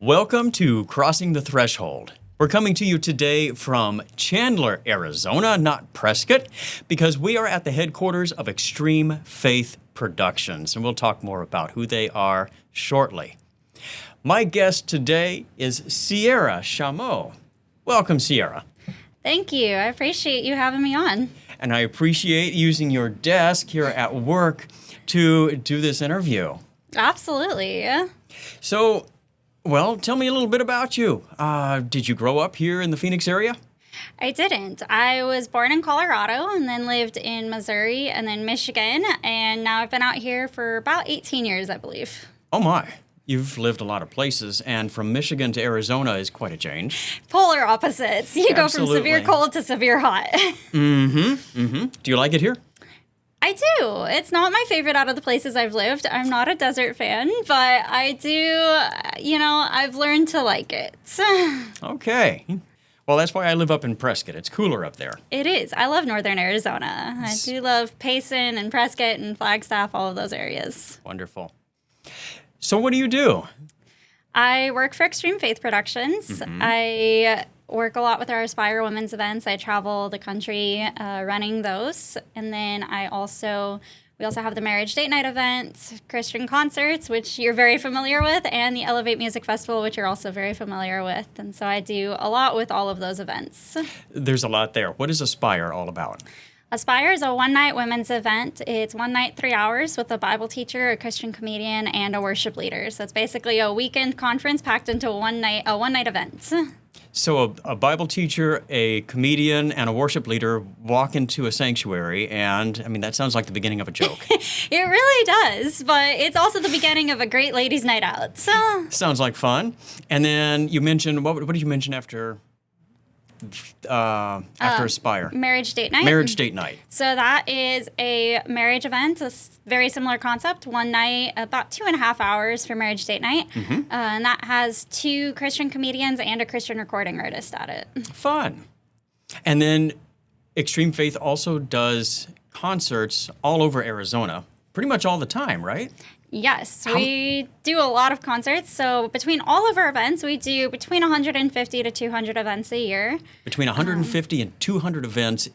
Welcome to Crossing the Threshold. We're coming to you today from Chandler, Arizona, not Prescott, because we are at the headquarters of Extreme Faith Productions, and we'll talk more about who they are shortly. My guest today is Cierra Chamot. Welcome, Cierra. Thank you. I appreciate you having me on. And I appreciate using your desk here at work to do this interview. Absolutely. So, well, tell me a little bit about you. Did you grow up here in the Phoenix area? I didn't. I was born in Colorado and then lived in Missouri and then Michigan, and now I've been out here for about 18 years, I believe. Oh my, you've lived a lot of places, and from Michigan to Arizona is quite a change. Polar opposites. You go from severe cold to severe hot. Do you like it here? I do. It's not my favorite out of the places I've lived. I'm not a desert fan, but I do, I've learned to like it. Okay. Well, that's why I live up in Prescott. It's cooler up there. It is. I love northern Arizona. I do love Payson and Prescott and Flagstaff, all of those areas. Wonderful. So what do you do? I work for Extreme Faith Productions. I work a lot with our Aspire Women's events. I travel the country running those. And then we also have the Marriage Date Night event, Christian concerts, which you're very familiar with, and the Elevate Music Festival, which you're also very familiar with. And so I do a lot with all of those events. There's a lot there. What is Aspire all about? Aspire is a one-night women's event. It's 1 night, 3 hours with a Bible teacher, a Christian comedian, and a worship leader. So it's basically a weekend conference packed into a one-night event. So a Bible teacher, a comedian, and a worship leader walk into a sanctuary, and, that sounds like the beginning of a joke. It really does, but it's also the beginning of a great ladies' night out. So. Sounds like fun. And then you mentioned, what did you mention after Aspire? Marriage Date Night. Marriage Date Night. So that is a marriage event, a very similar concept. 1 night, about 2.5 hours for Marriage Date Night. And that has 2 Christian comedians and a Christian recording artist at it. Fun. And then Extreme Faith also does concerts all over Arizona, pretty much all the time, right? Yes, we do a lot of concerts. So between all of our events, we do between 150 to 200 events a year. Between 150 and 200 events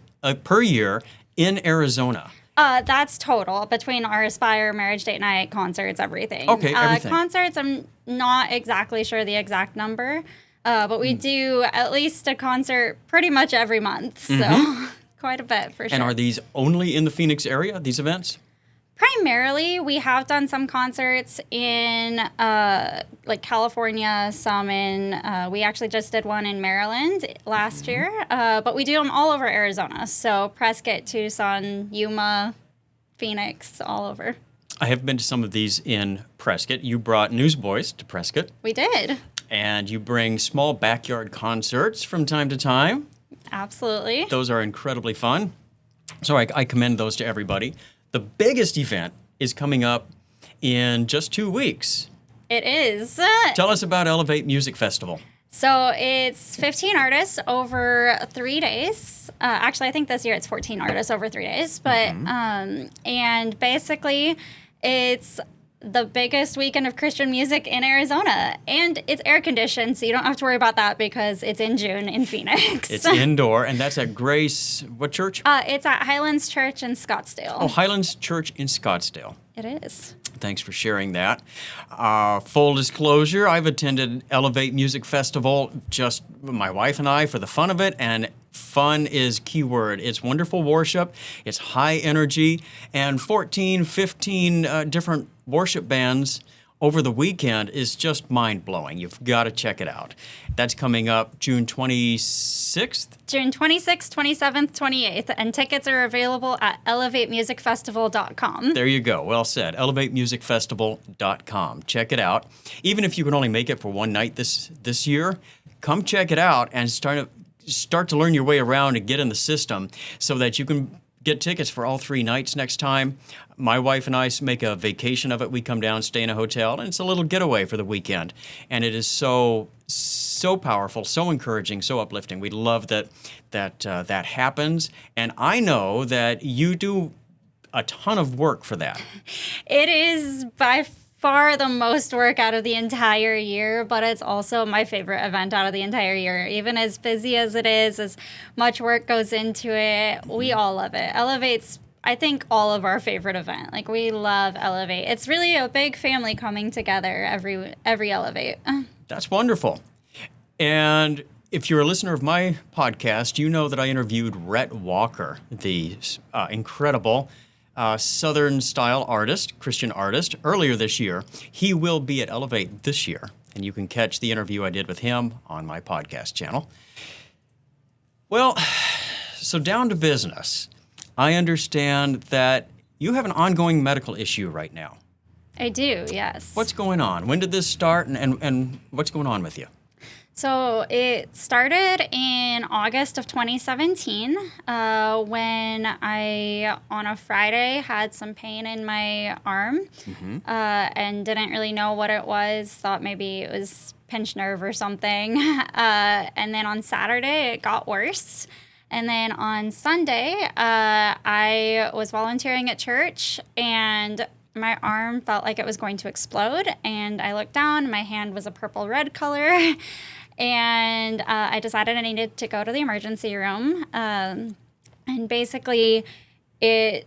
per year in Arizona. That's total between our Aspire, Marriage Date Night, concerts, everything. Okay, everything. Concerts, I'm not exactly sure the exact number, but we do at least a concert pretty much every month. So quite a bit for sure. And are these only in the Phoenix area, these events? Primarily, we have done some concerts in California, some in, we actually just did one in Maryland last year, but we do them all over Arizona. So Prescott, Tucson, Yuma, Phoenix, all over. I have been to some of these in Prescott. You brought Newsboys to Prescott. We did. And you bring small backyard concerts from time to time. Absolutely. Those are incredibly fun. So I commend those to everybody. The biggest event is coming up in just 2 weeks. It is. Tell us about Elevate Music Festival. So it's 15 artists over 3 days. Actually, I think this year it's 14 artists over 3 days. But and basically, it's the biggest weekend of Christian music in Arizona. And it's air conditioned, so you don't have to worry about that because it's in June in Phoenix. It's indoor, and that's at Grace, what church? It's at Highlands Church in Scottsdale. Oh, Highlands Church in Scottsdale. It is. Thanks for sharing that. Full disclosure, I've attended Elevate Music Festival, just my wife and I, for the fun of it, and fun is keyword. It's wonderful worship, it's high energy, and 14, 15 different worship bands over the weekend is just mind-blowing. You've got to check it out. That's coming up June 26th? June 26th, 27th, 28th, and tickets are available at elevatemusicfestival.com. There you go. Well said. elevatemusicfestival.com. Check it out. Even if you can only make it for 1 night this year, come check it out and start to learn your way around and get in the system so that you can get tickets for all 3 nights next time. My wife and I make a vacation of it. We come down, stay in a hotel, and it's a little getaway for the weekend. And it is so powerful, so encouraging, so uplifting. We love that happens. And I know that you do a ton of work for that. It is by far the most work out of the entire year, but it's also my favorite event out of the entire year. Even as busy as it is, as much work goes into it, we all love it. Elevate's, I think, all of our favorite event. Like, we love Elevate. It's really a big family coming together every Elevate. That's wonderful. And if you're a listener of my podcast, you know that I interviewed Rhett Walker, the incredible Southern-style artist, Christian artist, earlier this year. He will be at Elevate this year, and you can catch the interview I did with him on my podcast channel. Well, so down to business. I understand that you have an ongoing medical issue right now. I do, yes. What's going on? When did this start, and what's going on with you? So it started in August of 2017 when I, on a Friday, had some pain in my arm and didn't really know what it was, thought maybe it was pinched nerve or something. And then on Saturday, it got worse. And then on Sunday, I was volunteering at church, and my arm felt like it was going to explode. And I looked down, my hand was a purple-red color. And I decided I needed to go to the emergency room. And basically, they,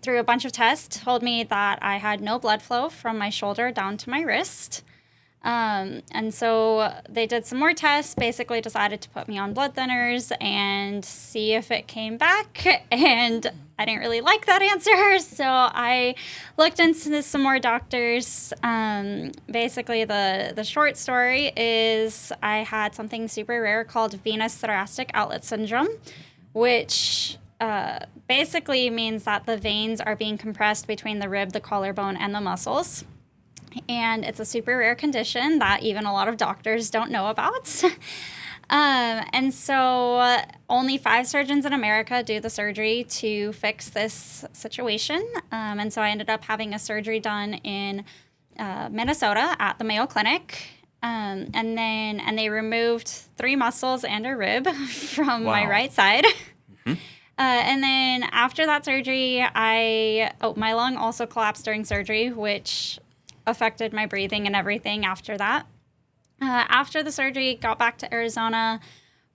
through a bunch of tests, told me that I had no blood flow from my shoulder down to my wrist. And so they did some more tests, basically decided to put me on blood thinners and see if it came back. And I didn't really like that answer, so I looked into some more doctors. Basically, the short story is I had something super rare called venous thoracic outlet syndrome, which basically means that the veins are being compressed between the rib, the collarbone, and the muscles. And it's a super rare condition that even a lot of doctors don't know about. And so only 5 surgeons in America do the surgery to fix this situation. And so I ended up having a surgery done in Minnesota at the Mayo Clinic. And they removed 3 muscles and a rib from my right side. And then after that surgery, my lung also collapsed during surgery, which affected my breathing and everything after that. After the surgery, got back to Arizona,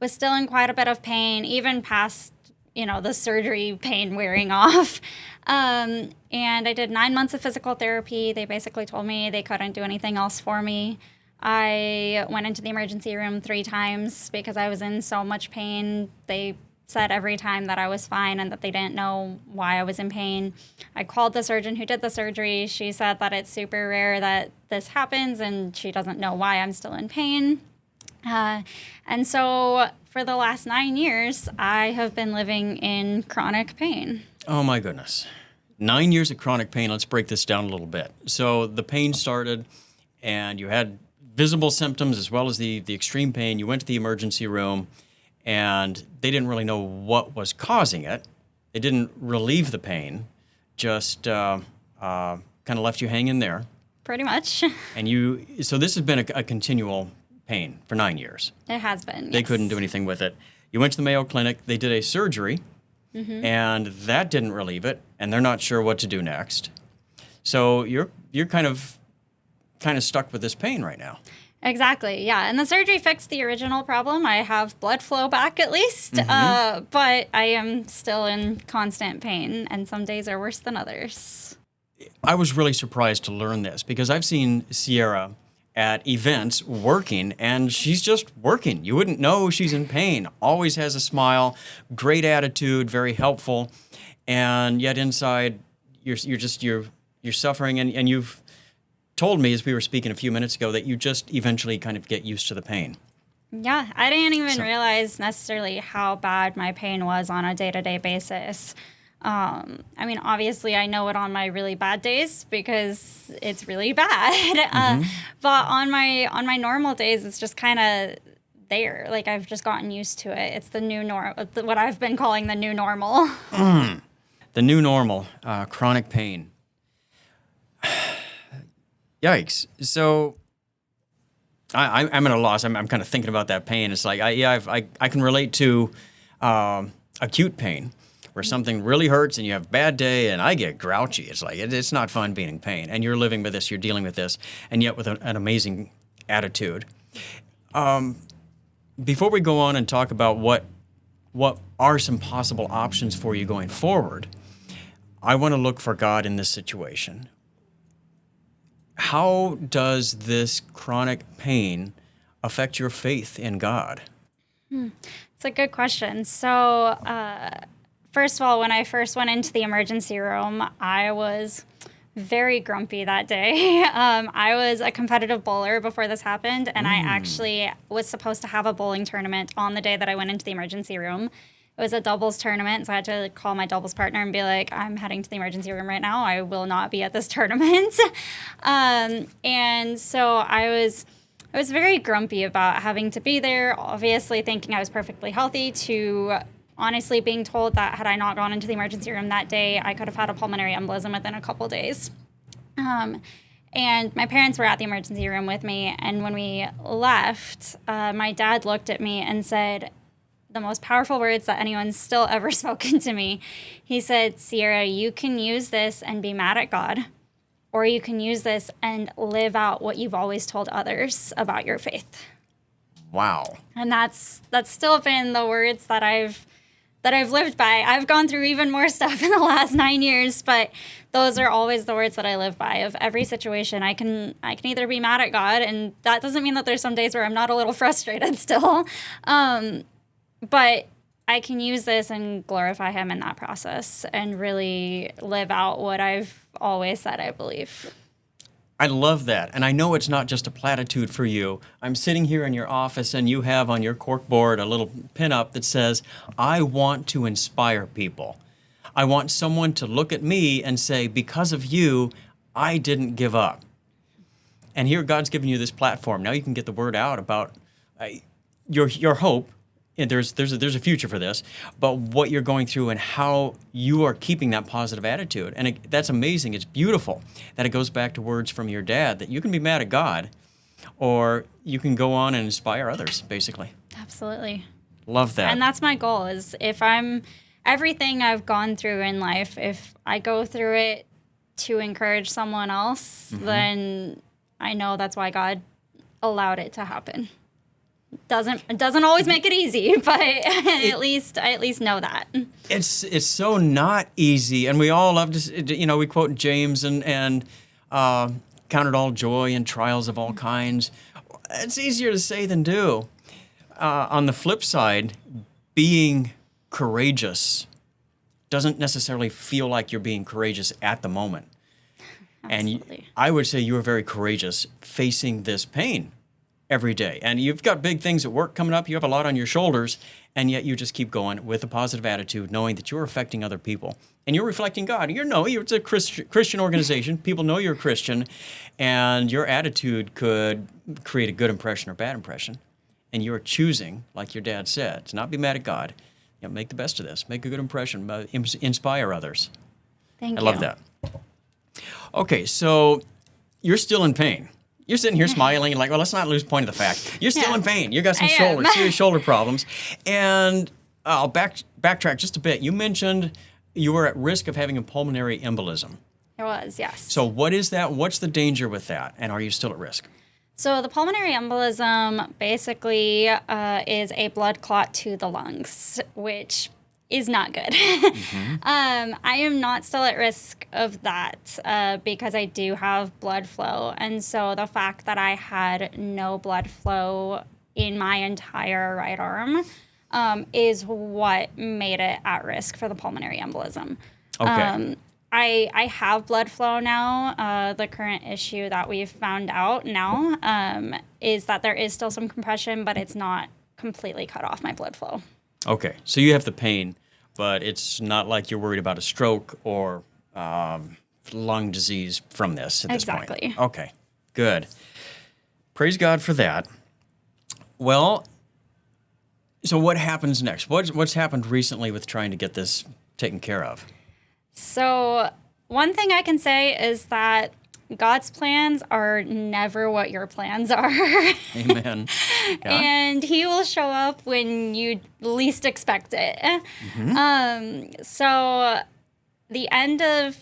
was still in quite a bit of pain, even past, the surgery pain wearing off. And I did 9 months of physical therapy. They basically told me they couldn't do anything else for me. I went into the emergency room 3 times because I was in so much pain. They said every time that I was fine and that they didn't know why I was in pain. I called the surgeon who did the surgery. She said that it's super rare that this happens and she doesn't know why I'm still in pain. And so for the last 9 years, I have been living in chronic pain. Oh my goodness. 9 years of chronic pain. Let's break this down a little bit. So the pain started and you had visible symptoms as well as the extreme pain. You went to the emergency room, and they didn't really know what was causing it. It didn't relieve the pain, just kind of left you hanging there. Pretty much. And so this has been a continual pain for 9 years. It has been, They yes. couldn't do anything with it. You went to the Mayo Clinic, they did a surgery, and that didn't relieve it, and they're not sure what to do next. So you're kind of stuck with this pain right now. Exactly, yeah. And the surgery fixed the original problem. I have blood flow back at least, but I am still in constant pain, and some days are worse than others. I was really surprised to learn this because I've seen Cierra at events working, and she's just working. You wouldn't know she's in pain. Always has a smile, great attitude, very helpful, and yet inside you're suffering, and you've told me as we were speaking a few minutes ago that you just eventually kind of get used to the pain. Yeah, I didn't even realize necessarily how bad my pain was on a day-to-day basis. Obviously I know it on my really bad days because it's really bad. But on my normal days, it's just kind of there. Like, I've just gotten used to it. It's the new what I've been calling the new normal. The new normal, chronic pain. Yikes. So I'm at a loss. I'm kind of thinking about that pain. It's like, I can relate to acute pain. where something really hurts and you have a bad day, and I get grouchy. It's like, it's not fun being in pain. And you're living with this, you're dealing with this, and yet with an amazing attitude. Before we go on and talk about what are some possible options for you going forward, I want to look for God in this situation. How does this chronic pain affect your faith in God? It's a good question. So, first of all, when I first went into the emergency room, I was very grumpy that day. I was a competitive bowler before this happened, and I actually was supposed to have a bowling tournament on the day that I went into the emergency room. It was a doubles tournament, so I had to call my doubles partner and be like, I'm heading to the emergency room right now. I will not be at this tournament. And so I was very grumpy about having to be there, obviously thinking I was perfectly healthy, to honestly being told that had I not gone into the emergency room that day, I could have had a pulmonary embolism within a couple days. And my parents were at the emergency room with me, and when we left, my dad looked at me and said the most powerful words that anyone's still ever spoken to me. He said, Cierra, you can use this and be mad at God, or you can use this and live out what you've always told others about your faith. Wow. And that's still been the words that I've lived by. I've gone through even more stuff in the last 9 years, but those are always the words that I live by. Of every situation, I can either be mad at God, and that doesn't mean that there's some days where I'm not a little frustrated still, but I can use this and glorify Him in that process and really live out what I've always said I believe. I love that. And I know it's not just a platitude for you. I'm sitting here in your office, and you have on your corkboard a little pinup that says, I want to inspire people. I want someone to look at me and say, because of you, I didn't give up. And here God's given you this platform. Now you can get the word out about your hope. And there's a future for this, but what you're going through and how you are keeping that positive attitude. And that's amazing. It's beautiful that it goes back to words from your dad that you can be mad at God, or you can go on and inspire others, basically. Absolutely. Love that. And that's my goal, is everything I've gone through in life, if I go through it to encourage someone else, then I know that's why God allowed it to happen. It doesn't always make it easy, but I at least know that. It's so not easy, and we all love to, we quote James and count it all joy in trials of all kinds. It's easier to say than do. On the flip side, being courageous doesn't necessarily feel like you're being courageous at the moment. Absolutely. And I would say you are very courageous facing this pain every day. And you've got big things at work coming up. You have a lot on your shoulders, and yet you just keep going with a positive attitude, knowing that you're affecting other people. And you're reflecting God. It's a Christian organization. People know you're a Christian, and your attitude could create a good impression or bad impression. And you're choosing, like your dad said, to not be mad at God. Make the best of this. Make a good impression. Inspire others. Thank you. I love that. Okay, so you're still in pain. You're sitting here smiling and like, well, let's not lose point of the fact. You're still in pain. You got some serious shoulder problems. And I'll backtrack just a bit. You mentioned you were at risk of having a pulmonary embolism. It was, yes. So what is that? What's the danger with that? And are you still at risk? So the pulmonary embolism basically is a blood clot to the lungs, which is not good. I am not still at risk of that because I do have blood flow. And so the fact that I had no blood flow in my entire right arm is what made it at risk for the pulmonary embolism. Okay. I have blood flow now. The current issue that we've found out now is that there is still some compression, but it's not completely cut off my blood flow. Okay. So you have the pain, but it's not like you're worried about a stroke or lung disease from this at this point. Exactly. Okay. Good. Praise God for that. Well, so what happens next? What's happened recently with trying to get this taken care of? So one thing I can say is that God's plans are never what your plans are. Amen. Yeah. And he will show up when you least expect it. So the end of,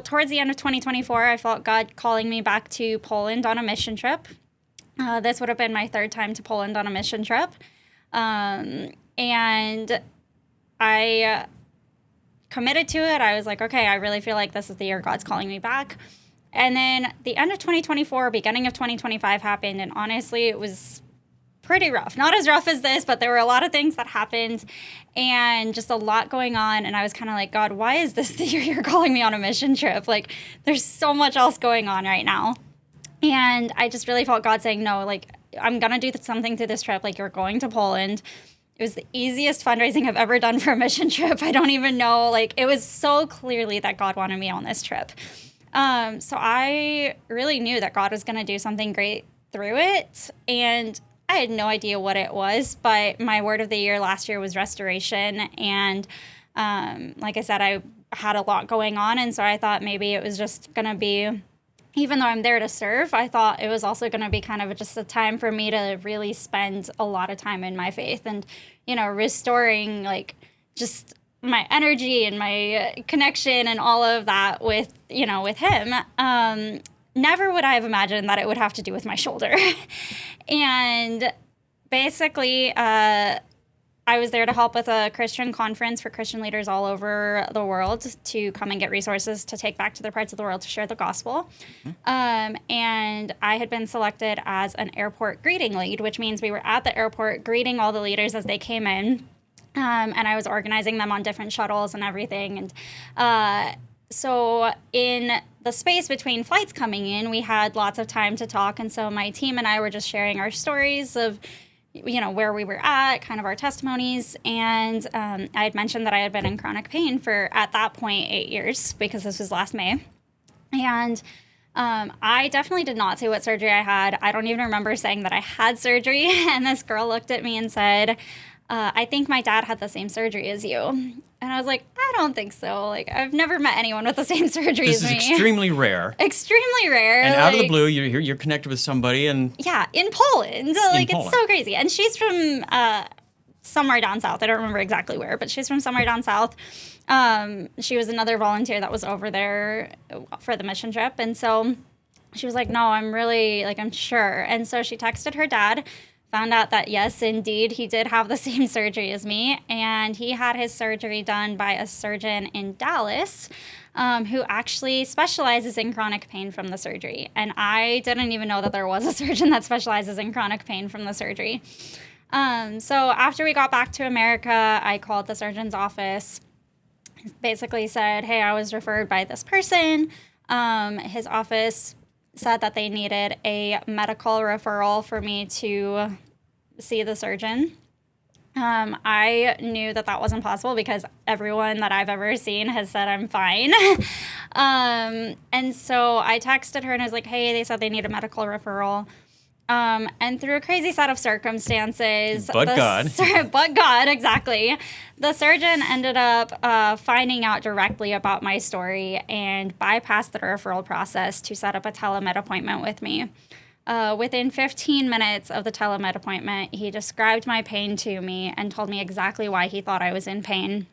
towards the end of 2024, I felt God calling me back to Poland on a mission trip. This would have been my third time to Poland on a mission trip. And I committed to it. I was like, okay, I really feel like this is the year God's calling me back. And then the end of 2024, beginning of 2025 happened. And honestly, it was pretty rough. Not as rough as this, but there were a lot of things that happened and just a lot going on. And I was kind of like, God, why is this the year you're calling me on a mission trip? Like, there's so much else going on right now. And I just really felt God saying, no, like, I'm going to do something to this trip. Like, you're going to Poland. It was the easiest fundraising I've ever done for a mission trip. I don't even know. Like, it was so clearly that God wanted me on this trip. So I really knew that God was going to do something great through it. And I had no idea what it was. But my word of the year last year was restoration. And like I said, I had a lot going on. And so I thought maybe it was just going to be, even though I'm there to serve, I thought it was also going to be kind of just a time for me to really spend a lot of time in my faith and, restoring like just my energy and my connection and all of that with, with him. Never would I have imagined that it would have to do with my shoulder. And basically, I was there to help with a Christian conference for Christian leaders all over the world to come and get resources to take back to their parts of the world to share the gospel. And I had been selected as an airport greeting lead, which means we were at the airport greeting all the leaders as they came in. And I was organizing them on different shuttles and everything. And so in the space between flights coming in, we had lots of time to talk. And so my team and I were just sharing our stories of where we were at, kind of our testimonies. And I had mentioned that I had been in chronic pain for, at that point, 8 years, because this was last May. And I definitely did not say what surgery I had. I don't even remember saying that I had surgery. And this girl looked at me and said, I think my dad had the same surgery as you. And I was like, I don't think so. Like, I've never met anyone with the same surgery as me. This is extremely rare. Extremely rare. And out of the blue, you're connected with somebody, and yeah, in Poland. Like, it's so crazy. And she's from somewhere down south. I don't remember exactly where, but she's from somewhere down south. She was another volunteer that was over there for the mission trip. And so she was like, no, I'm really, like, I'm sure. And so she texted her dad, found out that, yes, indeed, he did have the same surgery as me. And he had his surgery done by a surgeon in Dallas who actually specializes in chronic pain from the surgery. And I didn't even know that there was a surgeon that specializes in chronic pain from the surgery. So after we got back to America, I called the surgeon's office, basically said, hey, I was referred by this person. His office said that they needed a medical referral for me to see the surgeon. I knew that that wasn't possible because everyone that I've ever seen has said I'm fine. And so I texted her and I was like, hey, they said they need a medical referral. And through a crazy set of circumstances, but God, exactly, the surgeon ended up finding out directly about my story and bypassed the referral process to set up a telemed appointment with me. Within 15 minutes of the telemed appointment, he described my pain to me and told me exactly why he thought I was in pain.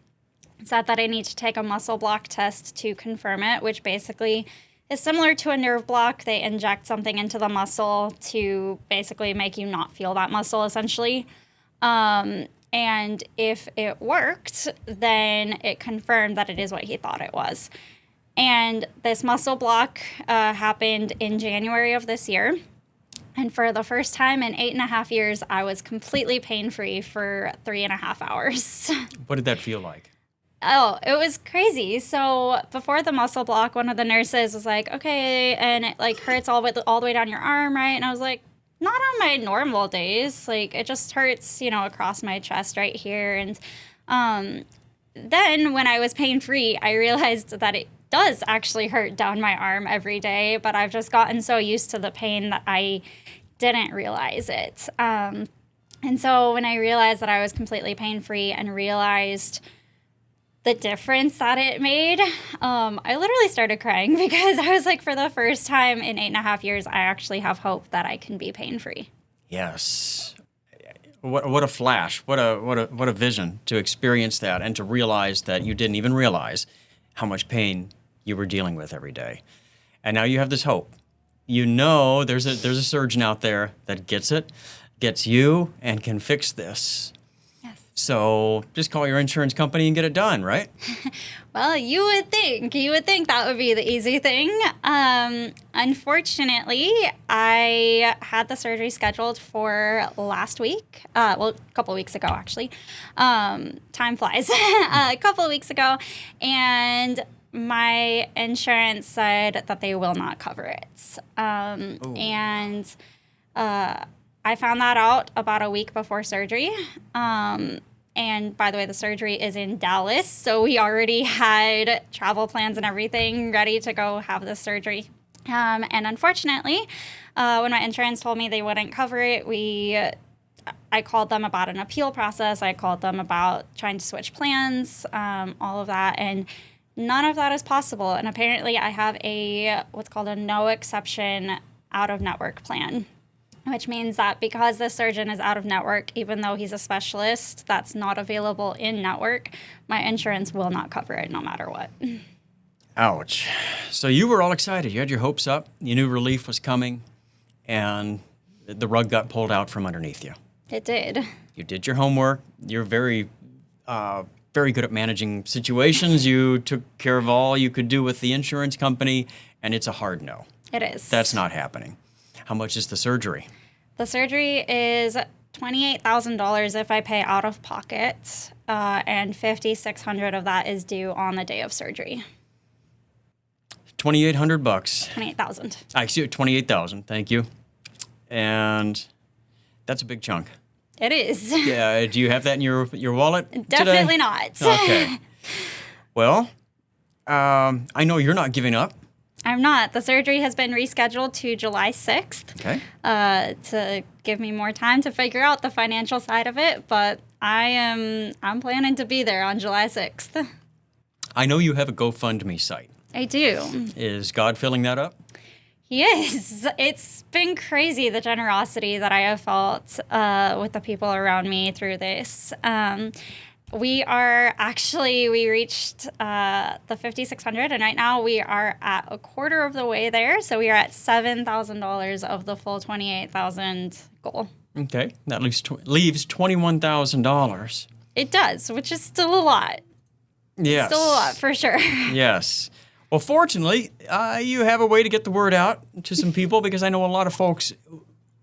Said that I need to take a muscle block test to confirm it, which basically is similar to a nerve block. They inject something into the muscle to basically make you not feel that muscle, essentially. And if it worked, then it confirmed that it is what he thought it was. And this muscle block happened in January of this year. And for the first time in 8.5 years, I was completely pain-free for 3.5 hours. What did that feel like? Oh, it was crazy. So before the muscle block, one of the nurses was like, okay, and it like hurts all the way down your arm, right? And I was like, not on my normal days. Like, it just hurts, across my chest right here. And then when I was pain-free, I realized that it does actually hurt down my arm every day, but I've just gotten so used to the pain that I didn't realize it. And so when I realized that I was completely pain-free and realized the difference that it made, I literally started crying because I was like, for the first time in 8.5 years, I actually have hope that I can be pain-free. Yes. What a flash. What a vision to experience that and to realize that you didn't even realize how much pain you were dealing with every day. And now you have this hope. You know there's a surgeon out there that gets it, gets you, and can fix this. Yes. So just call your insurance company and get it done, right? Well, you would think that would be the easy thing. Unfortunately, I had the surgery scheduled for last week. A couple weeks ago, actually. Time flies. A couple of weeks ago, and my insurance said that they will not cover it. And I found that out about a week before surgery. And by the way, the surgery is in Dallas, so we already had travel plans and everything ready to go have this surgery. And unfortunately, when my insurance told me they wouldn't cover it, I called them about an appeal process. I called them about trying to switch plans, all of that, and none of that is possible. And apparently, I have what's called a no exception out-of-network plan, which means that because the surgeon is out of network, even though he's a specialist that's not available in network, my insurance will not cover it no matter what. Ouch. So you were all excited. You had your hopes up. You knew relief was coming, and the rug got pulled out from underneath you. It did. You did your homework. You're very good at managing situations. You took care of all you could do with the insurance company, and it's a hard no. It is. That's not happening. How much is the surgery? The surgery is $28,000 if I pay out of pocket, and $5,600 of that is due on the day of surgery. $2,800. $28,000. I see $28,000. Thank you. And that's a big chunk. It is. Yeah. Do you have that in your wallet? Definitely today? not. Okay. Well, I know you're not giving up. I'm not. The surgery has been rescheduled to July 6th. Okay. To give me more time to figure out the financial side of it, but I'm planning to be there on July 6th. I know you have a GoFundMe site. I do. Is God filling that up? He is. It's been crazy, the generosity that I have felt with the people around me through this. We reached the $5,600, and right now we are at a quarter of the way there. So we are at $7,000 of the full $28,000 goal. Okay, that leaves $21,000. It does, which is still a lot. Yes. Still a lot, for sure. Yes. Well, fortunately, you have a way to get the word out to some people, because I know a lot of folks,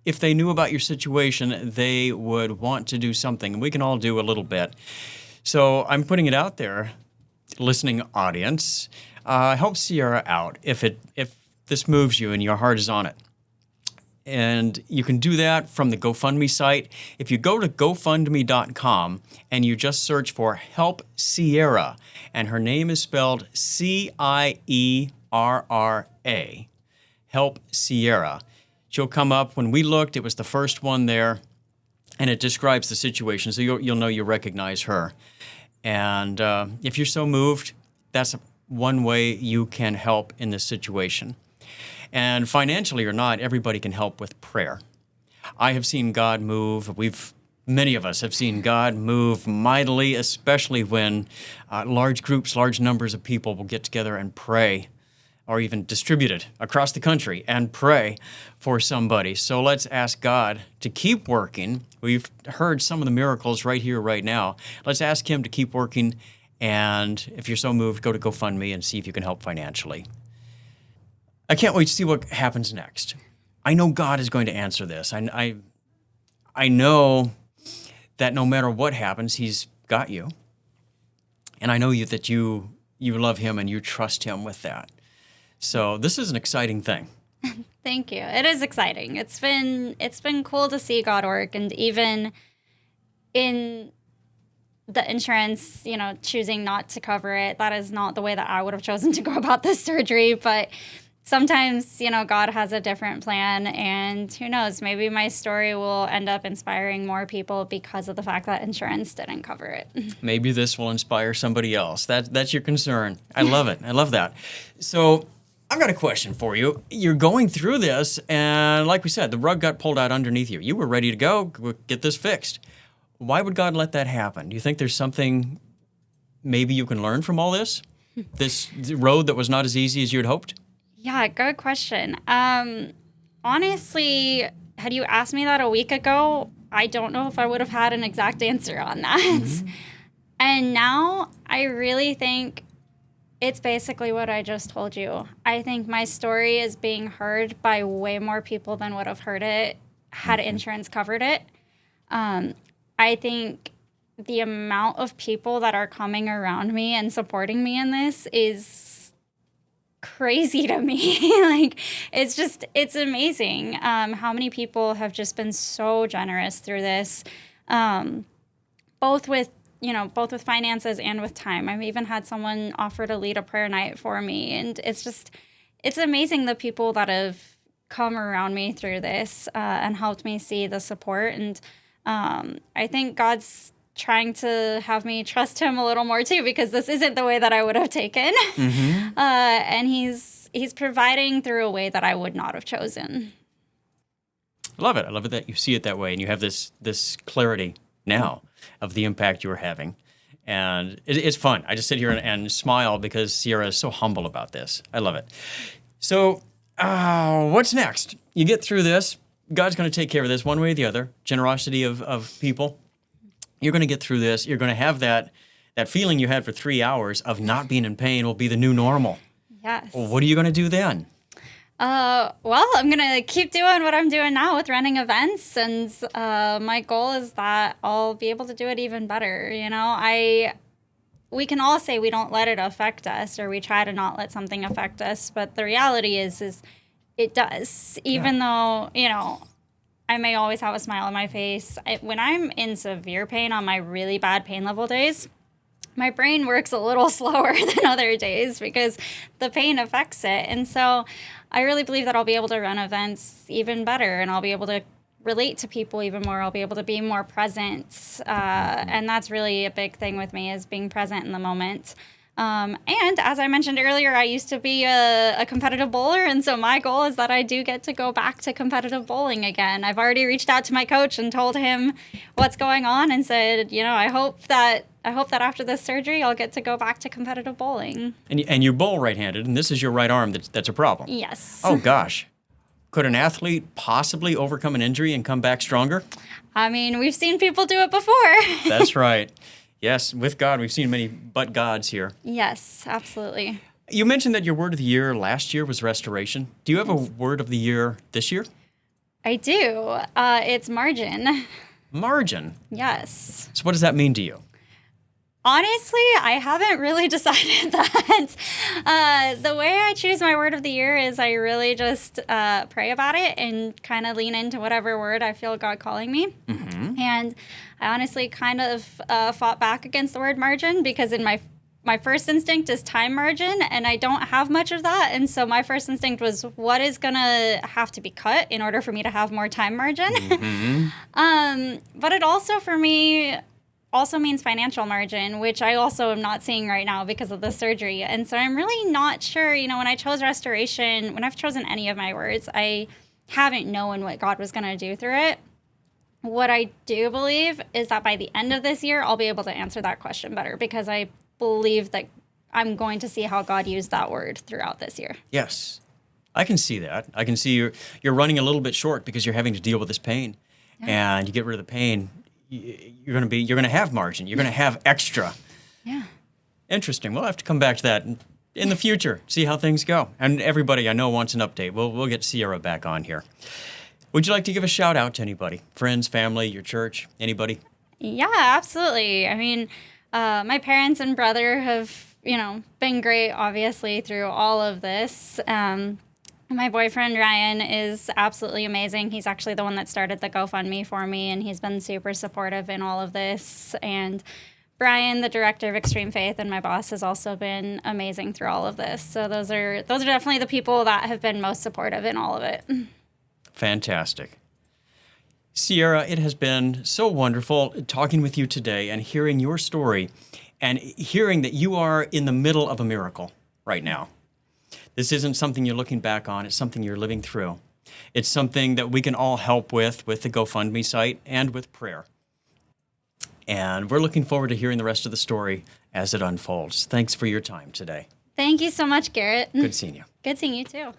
if they knew about your situation, they would want to do something. And we can all do a little bit. So I'm putting it out there, listening audience. Help Cierra out if this moves you and your heart is on it. And you can do that from the GoFundMe site. If you go to GoFundMe.com and you just search for Help Cierra, and her name is spelled Cierra, Help Cierra. She'll come up. When we looked, it was the first one there, and it describes the situation, so you'll know you recognize her. And if you're so moved, that's one way you can help in this situation. And financially or not, everybody can help with prayer. I have seen God move. Many of us have seen God move mightily, especially when large groups, large numbers of people will get together and pray, or even distribute it across the country and pray for somebody. So let's ask God to keep working. We've heard some of the miracles right here, right now. Let's ask Him to keep working. And if you're so moved, go to GoFundMe and see if you can help financially. I can't wait to see what happens next. I know God is going to answer this. I know that no matter what happens, He's got you. And I know that you love Him and you trust Him with that. So this is an exciting thing. Thank you. It is exciting. It's been cool to see God work, and even in the insurance, choosing not to cover it, that is not the way that I would have chosen to go about this surgery. But sometimes, God has a different plan, and who knows, maybe my story will end up inspiring more people because of the fact that insurance didn't cover it. Maybe this will inspire somebody else. That's your concern. I love it. I love that. So I've got a question for you. You're going through this, and like we said, the rug got pulled out underneath you. You were ready to go, get this fixed. Why would God let that happen? Do you think there's something maybe you can learn from all this? This road that was not as easy as you had hoped? Yeah, good question. Honestly, had you asked me that a week ago, I don't know if I would have had an exact answer on that. Mm-hmm. And now I really think it's basically what I just told you. I think my story is being heard by way more people than would have heard it had insurance covered it. I think the amount of people that are coming around me and supporting me in this is crazy to me. Like, it's amazing how many people have just been so generous through this, both with finances and with time. I've even had someone offer to lead a prayer night for me, and it's amazing the people that have come around me through this and helped me see the support. And I think God's trying to have me trust him a little more too, because this isn't the way that I would have taken. Mm-hmm. And he's providing through a way that I would not have chosen. I love it. I love it that you see it that way, and you have this clarity now of the impact you're having. And it's fun. I just sit here and smile because Cierra is so humble about this. I love it. So what's next? You get through this. God's going to take care of this one way or the other. Generosity of people. You're going to get through this. You're going to have that feeling you had for 3 hours of not being in pain will be the new normal. Yes. Well, what are you going to do then? Well, I'm going to keep doing what I'm doing now with running events. And my goal is that I'll be able to do it even better. We can all say we don't let it affect us, or we try to not let something affect us. But the reality is it does. Even though, I may always have a smile on my face. When I'm in severe pain on my really bad pain level days, my brain works a little slower than other days because the pain affects it. And so I really believe that I'll be able to run events even better, and I'll be able to relate to people even more. I'll be able to be more present. And that's really a big thing with me, is being present in the moment. And as I mentioned earlier, I used to be a competitive bowler, and so my goal is that I do get to go back to competitive bowling again. I've already reached out to my coach and told him what's going on, and said, I hope that after this surgery, I'll get to go back to competitive bowling. And you bowl right-handed, and this is your right arm that's a problem. Yes. Oh gosh, could an athlete possibly overcome an injury and come back stronger? I mean, we've seen people do it before. That's right. Yes, with God, we've seen many but gods here. Yes, absolutely. You mentioned that your word of the year last year was restoration. Do you have a word of the year this year? I do. It's margin. Margin? Yes. So what does that mean to you? Honestly, I haven't really decided that. The way I choose my word of the year is I really just pray about it and kind of lean into whatever word I feel God calling me. Mm-hmm. And I honestly kind of fought back against the word margin, because in my first instinct is time margin, and I don't have much of that. And so my first instinct was, what is going to have to be cut in order for me to have more time margin? Mm-hmm. But it also, for me, also means financial margin, which I also am not seeing right now because of the surgery. And so I'm really not sure, when I chose restoration, when I've chosen any of my words, I haven't known what God was going to do through it. What I do believe is that by the end of this year, I'll be able to answer that question better, because I believe that I'm going to see how God used that word throughout this year. Yes, I can see that. I can see you're running a little bit short because you're having to deal with this pain, and you get rid of the pain. You're going to have margin. You're going to have extra. Yeah. Interesting. We'll have to come back to that in the future, see how things go. And everybody I know wants an update. We'll get Cierra back on here. Would you like to give a shout out to anybody? Friends, family, your church, anybody? Yeah, absolutely. I mean, my parents and brother have, been great, obviously, through all of this. My boyfriend, Ryan, is absolutely amazing. He's actually the one that started the GoFundMe for me, and he's been super supportive in all of this. And Brian, the director of Extreme Faith, and my boss has also been amazing through all of this. So those are definitely the people that have been most supportive in all of it. Fantastic. Cierra, it has been so wonderful talking with you today and hearing your story and hearing that you are in the middle of a miracle right now. This isn't something you're looking back on. It's something you're living through. It's something that we can all help with the GoFundMe site and with prayer. And we're looking forward to hearing the rest of the story as it unfolds. Thanks for your time today. Thank you so much, Garrett. Good seeing you. Good seeing you too.